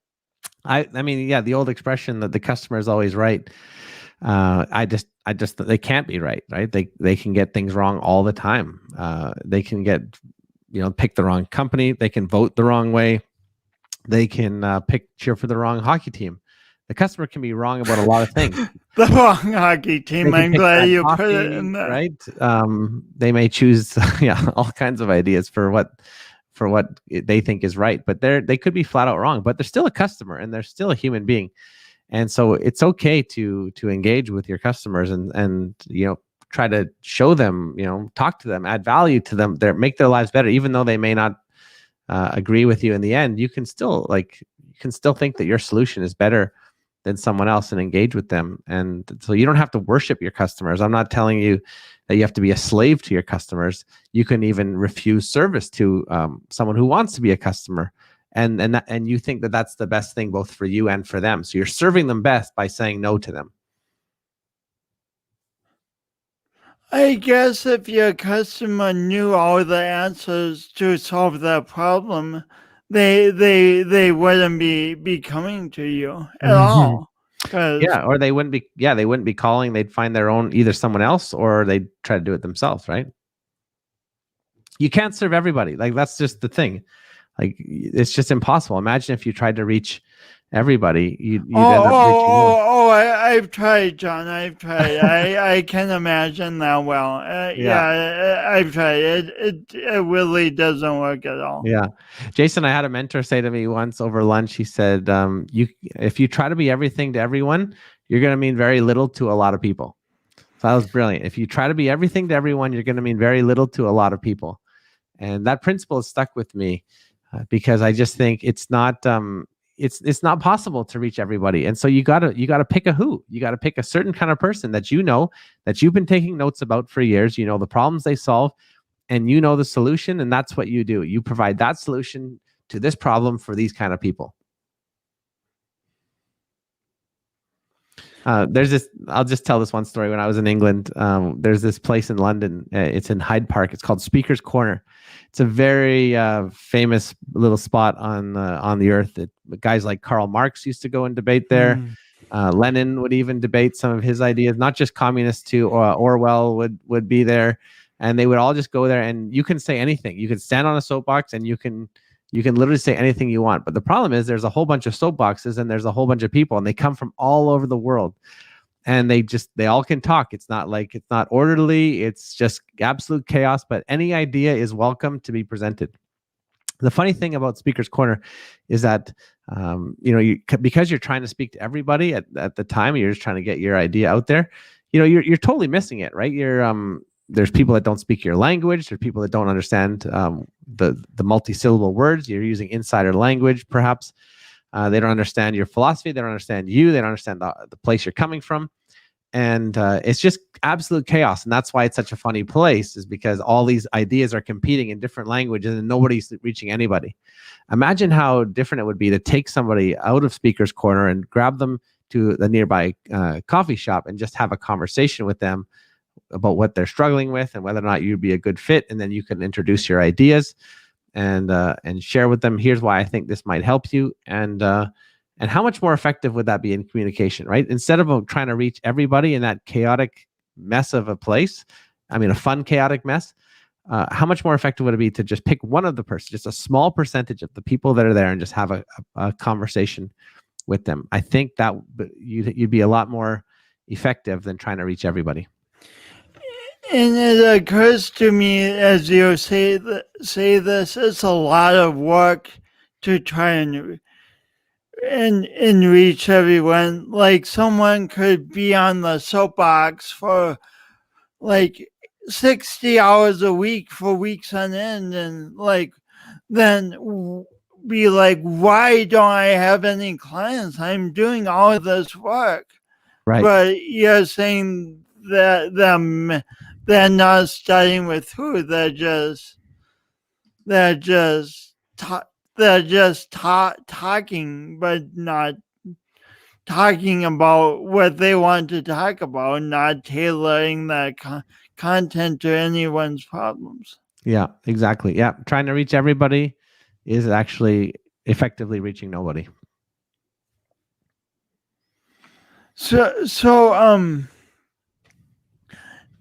I mean, yeah, the old expression that the customer is always right. I just they can't be right? They can get things wrong all the time. They can get, pick the wrong company. They can vote the wrong way. They can cheer for the wrong hockey team. The customer can be wrong about a lot of things. the wrong hockey They team. can I'm pick glad bad you put it coffee, in there. right? They may choose, all kinds of ideas for what they think is right, but they could be flat out wrong. But they're still a customer and they're still a human being, and so it's okay to engage with your customers and try to show them, talk to them, add value to them, make their lives better, even though they may not agree with you in the end. You can still think that your solution is better than someone else and engage with them. And so you don't have to worship your customers. I'm not telling you that you have to be a slave to your customers. You can even refuse service to someone who wants to be a customer, and you think that that's the best thing both for you and for them. So you're serving them best by saying no to them. I guess if your customer knew all the answers to solve that problem, they wouldn't be coming to you at all. Yeah, or they wouldn't be calling. They'd find their own, either someone else, or they'd try to do it themselves, right? You can't serve everybody. Like, that's just the thing. Like, it's just impossible. Imagine if you tried to reach everybody, you'd end up reaching one. I've tried, John. I've tried. I can imagine that well. I've tried. It really doesn't work at all. Yeah. Jason, I had a mentor say to me once over lunch, he said, if you try to be everything to everyone, you're going to mean very little to a lot of people. So that was brilliant. If you try to be everything to everyone, you're going to mean very little to a lot of people. And that principle has stuck with me because I just think it's not possible to reach everybody. And so you gotta pick a who. You got to pick a certain kind of person that that you've been taking notes about for years. You know the problems they solve, and you know the solution, and that's what you do. You provide that solution to this problem for these kind of people. I'll just tell this one story. When I was in England, there's this place in London. It's in Hyde Park. It's called Speaker's Corner. It's a very famous little spot on the earth. Guys like Karl Marx used to go and debate there. Lenin would even debate some of his ideas. Not just communists too. Orwell would be there, and they would all just go there. And you can say anything. You can stand on a soapbox, and you can literally say anything you want. But the problem is there's a whole bunch of soapboxes and there's a whole bunch of people, and they come from all over the world, and they all can talk. It's not orderly. It's just absolute chaos, but any idea is welcome to be presented. The funny thing about Speaker's Corner is that, because you're trying to speak to everybody at the time, you're just trying to get your idea out there. You're totally missing it, right? There's people that don't speak your language. There's people that don't understand the multi-syllable words. You're using insider language, perhaps. They don't understand your philosophy. They don't understand you. They don't understand the place you're coming from. And it's just absolute chaos. And that's why it's such a funny place, is because all these ideas are competing in different languages and nobody's reaching anybody. Imagine how different it would be to take somebody out of Speaker's Corner and grab them to the nearby coffee shop and just have a conversation with them about what they're struggling with and whether or not you'd be a good fit. And then you can introduce your ideas and share with them, here's why I think this might help you. And how much more effective would that be in communication, right? Instead of trying to reach everybody in that chaotic mess of a place, a fun, chaotic mess, how much more effective would it be to just pick one of the person, just a small percentage of the people that are there, and just have a conversation with them? I think that you'd be a lot more effective than trying to reach everybody. And it occurs to me as you say this, it's a lot of work to try and reach everyone. Like, someone could be on the soapbox for like 60 hours a week for weeks on end, and then be like, why don't I have any clients? I'm doing all of this work. Right. But you're saying that they're not starting with who, they're just talking, but not talking about what they want to talk about, not tailoring that content to anyone's problems. Yeah, exactly. Yeah, trying to reach everybody is actually effectively reaching nobody. So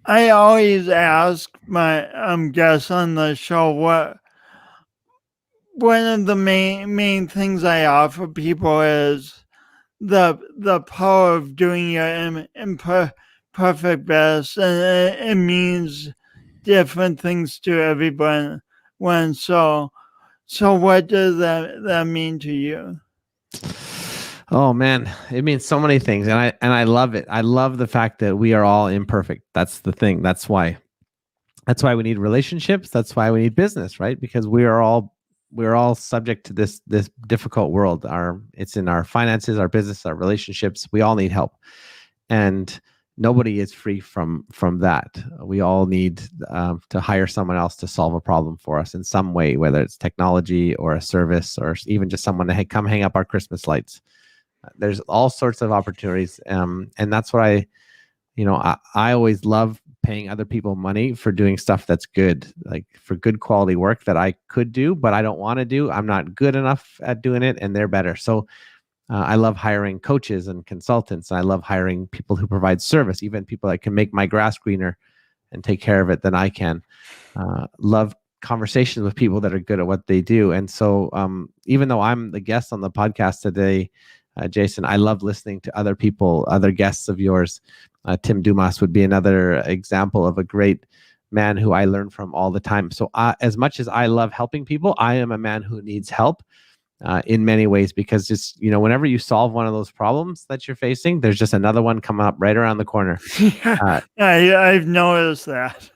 I always ask my guests on the show what one of the main things I offer people is the power of doing your imperfect best, and it means different things to everyone. So what does that mean to you? Oh man, it means so many things, and I love it. I love the fact that we are all imperfect. That's the thing. That's why we need relationships. That's why we need business, right? Because we're all subject to this difficult world. It's in our finances, our business, our relationships. We all need help, and nobody is free from that. We all need to hire someone else to solve a problem for us in some way, whether it's technology or a service or even just someone to come hang up our Christmas lights. There's all sorts of opportunities, and that's what I always love paying other people money for doing stuff that's good, like for good quality work that I could do, but I don't want to do. I'm not good enough at doing it, and they're better. So I love hiring coaches and consultants. I love hiring people who provide service, even people that can make my grass greener and take care of it than I can. Love conversations with people that are good at what they do. And so even though I'm the guest on the podcast today, Jason, I love listening to other people, other guests of yours. Tim Dumas would be another example of a great man who I learn from all the time. So as much as I love helping people, I am a man who needs help in many ways, because just, whenever you solve one of those problems that you're facing, there's just another one coming up right around the corner. I've noticed that.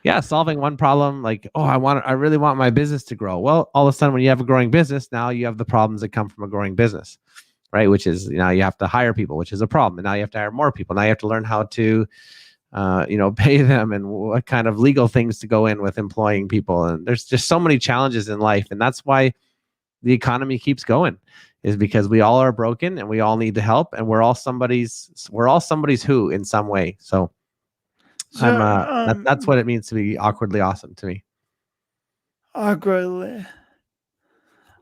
Yeah, solving one problem, like, I really want my business to grow. Well, all of a sudden, when you have a growing business, now you have the problems that come from a growing business. Right, which is now you have to hire people, which is a problem, and now you have to hire more people. Now you have to learn how to, pay them, and what kind of legal things to go in with employing people. And there's just so many challenges in life, and that's why the economy keeps going, is because we all are broken and we all need to help, and we're all somebody's who in some way. So that's what it means to be awkwardly awesome to me. Awkwardly.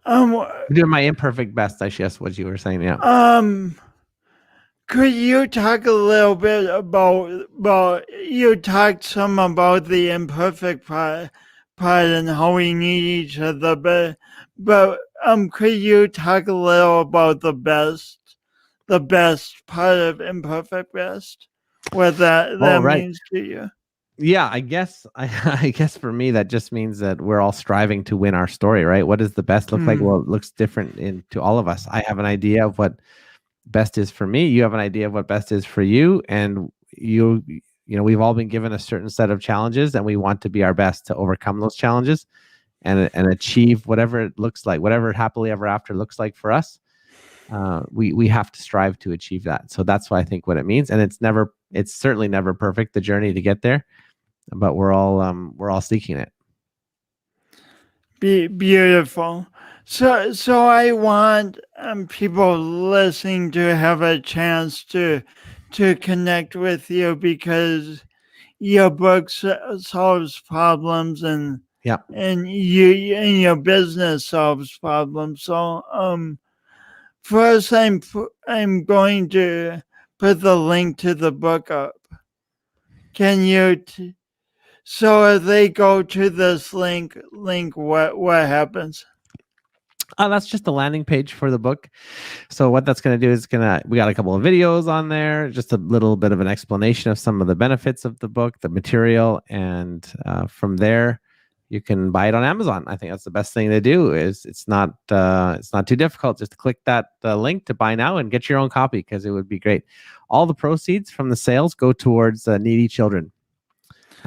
Doing my imperfect best, I guess what you were saying. Yeah. Could you talk a little bit about you talked some about the imperfect part and how we need each other, but could you talk a little about the best part of imperfect best? What that means to you? Yeah, I guess for me that just means that we're all striving to win our story, right? What does the best look like? Well, it looks different to all of us. I have an idea of what best is for me. You have an idea of what best is for you, and we've all been given a certain set of challenges, and we want to be our best to overcome those challenges and achieve whatever it looks like, whatever happily ever after looks like for us. We have to strive to achieve that. So that's what I think what it means, and it's certainly never perfect, the journey to get there. But we're all seeking it. Beautiful. So I want people listening to have a chance to connect with you, because your book solves problems, and your business solves problems. So first, I'm going to put the link to the book up. Can you? So if they go to this link, what happens? That's just the landing page for the book. So what that's going to do is we got a couple of videos on there, just a little bit of an explanation of some of the benefits of the book, the material, and from there you can buy it on Amazon. I think that's the best thing to do. Is it's not too difficult. Just to click that link to buy now and get your own copy, because it would be great. All the proceeds from the sales go towards needy children.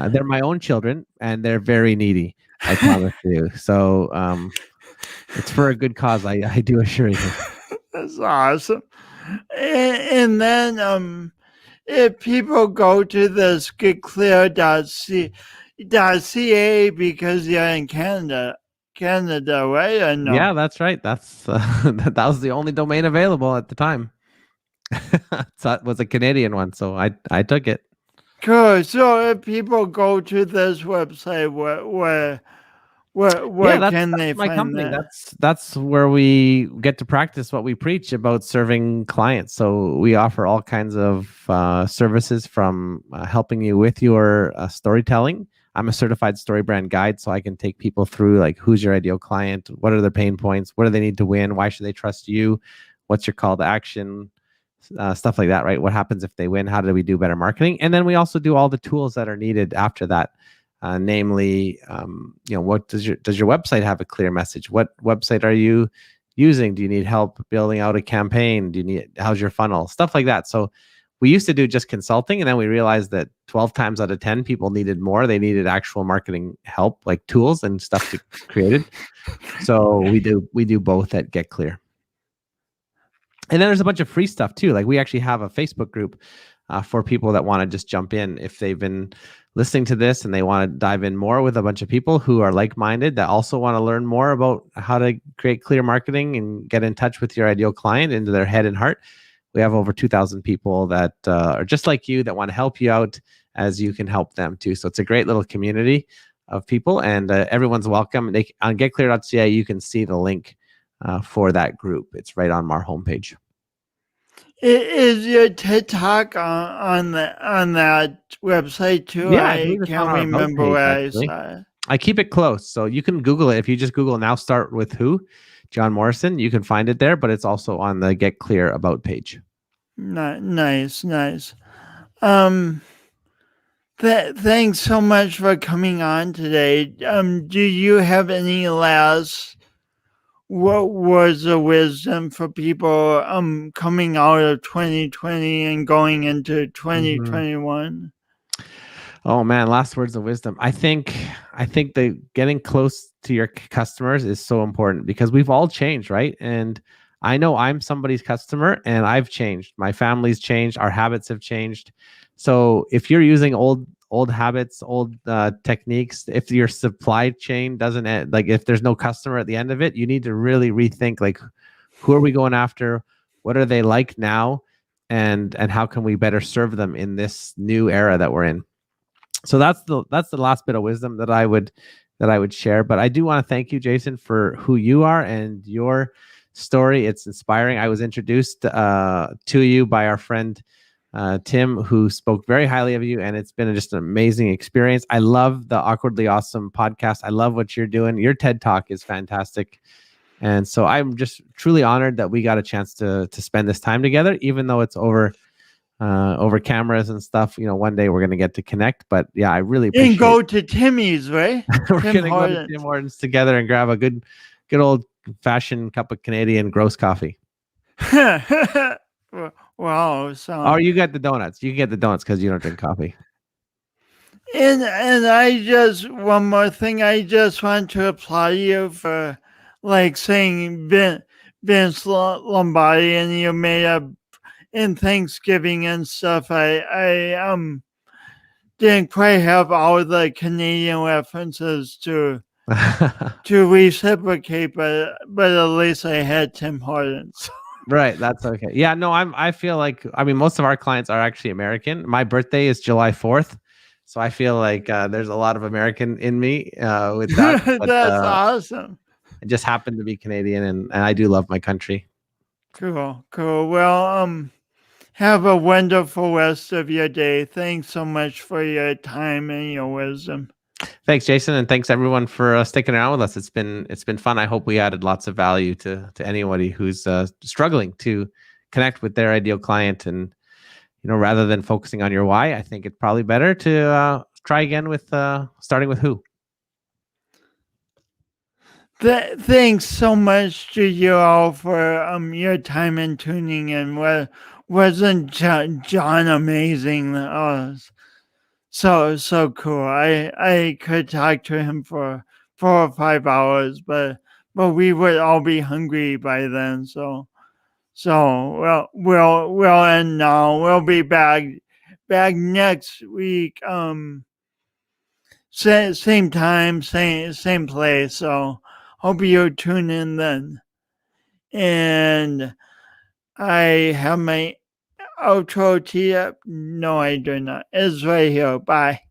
They're my own children, and they're very needy, I promise you. So it's for a good cause, I do assure you. That's awesome. And then if people go to this getclear.ca, because you're in Canada, right? Or no? Yeah, that's right. That's that was the only domain available at the time. So it was a Canadian one, so I took it. Cool. So if people go to this website, where can they my find company? that? That's where we get to practice what we preach about serving clients. So we offer all kinds of services, from helping you with your storytelling. I'm a certified StoryBrand guide, so I can take people through, like, who's your ideal client, what are their pain points, what do they need to win, why should they trust you, what's your call to action, stuff like that, right? What happens if they win? How do we do better marketing? And then we also do all the tools that are needed after that. Namely, what does your website have a clear message? What website are you using? Do you need help building out a campaign? How's your funnel? Stuff like that. So we used to do just consulting, and then we realized that 12 times out of 10 people needed more. They needed actual marketing help, like tools and stuff to create it. So we do both at Get Clear. And then there's a bunch of free stuff too. Like we actually have a Facebook group for people that want to just jump in if they've been listening to this and they want to dive in more with a bunch of people who are like-minded that also want to learn more about how to create clear marketing and get in touch with your ideal client into their head and heart. We have over 2,000 people that are just like you that want to help you out as you can help them too. So it's a great little community of people, and everyone's welcome. On getclear.ca, you can see the link for that group. It's right on our homepage. Is your TikTok on that website too? Yeah, I can't remember where I saw it. I keep it close, so you can Google it. If you just Google "Now Start with Who," Jon Morrison, you can find it there. But it's also on the Get Clear About page. Nice. Thanks so much for coming on today. Do you have any last words of wisdom for people coming out of 2020 and going into 2021? Oh man, last words of wisdom. I think that getting close to your customers is so important because we've all changed, right? And I know I'm somebody's customer and I've changed. My family's changed, our habits have changed. So if you're using old habits, old techniques, if your supply chain doesn't end, like if there's no customer at the end of it, you need to really rethink, like, who are we going after? What are they like now? And how can we better serve them in this new era that we're in? So that's the last bit of wisdom that I would share. But I do want to thank you, Jason, for who you are and your story. It's inspiring. I was introduced to you by our friend Tim, who spoke very highly of you, and it's been just an amazing experience. I love the Awkwardly Awesome podcast. I love what you're doing. Your TED Talk is fantastic. And so I'm just truly honored that we got a chance to spend this time together, even though it's over cameras and stuff. One day we're going to get to connect, but yeah, I really appreciate it. And go to Timmy's, right? We're going to go to Tim Hortons together and grab a good old fashioned cup of Canadian gross coffee. Wow. You got the donuts. You can get the donuts because you don't drink coffee. And one more thing, I just want to applaud you for saying Vince Lombardi, and you made up in Thanksgiving and stuff. I didn't quite have all the Canadian references to reciprocate, but at least I had Tim Hortons. Right, that's okay. Yeah, no, I feel like, most of our clients are actually American. My birthday is July 4th, so I feel like there's a lot of American in me with that. But, that's awesome. I just happen to be Canadian, and I do love my country. Cool. Well, have a wonderful rest of your day. Thanks so much for your time and your wisdom. Thanks, Jason, and thanks everyone for sticking around with us. It's been fun. I hope we added lots of value to anybody who's struggling to connect with their ideal client. And rather than focusing on your why, I think it's probably better to try again with starting with who. Thanks so much to you all for your time and tuning in. Wasn't Jon amazing? So cool. I could talk to him for 4 or 5 hours, but we would all be hungry by then. So we'll end now. We'll be back next week. Same time, same place. So hope you tune in then. And I have my outro tee up. No, I do not. It's right here. Bye.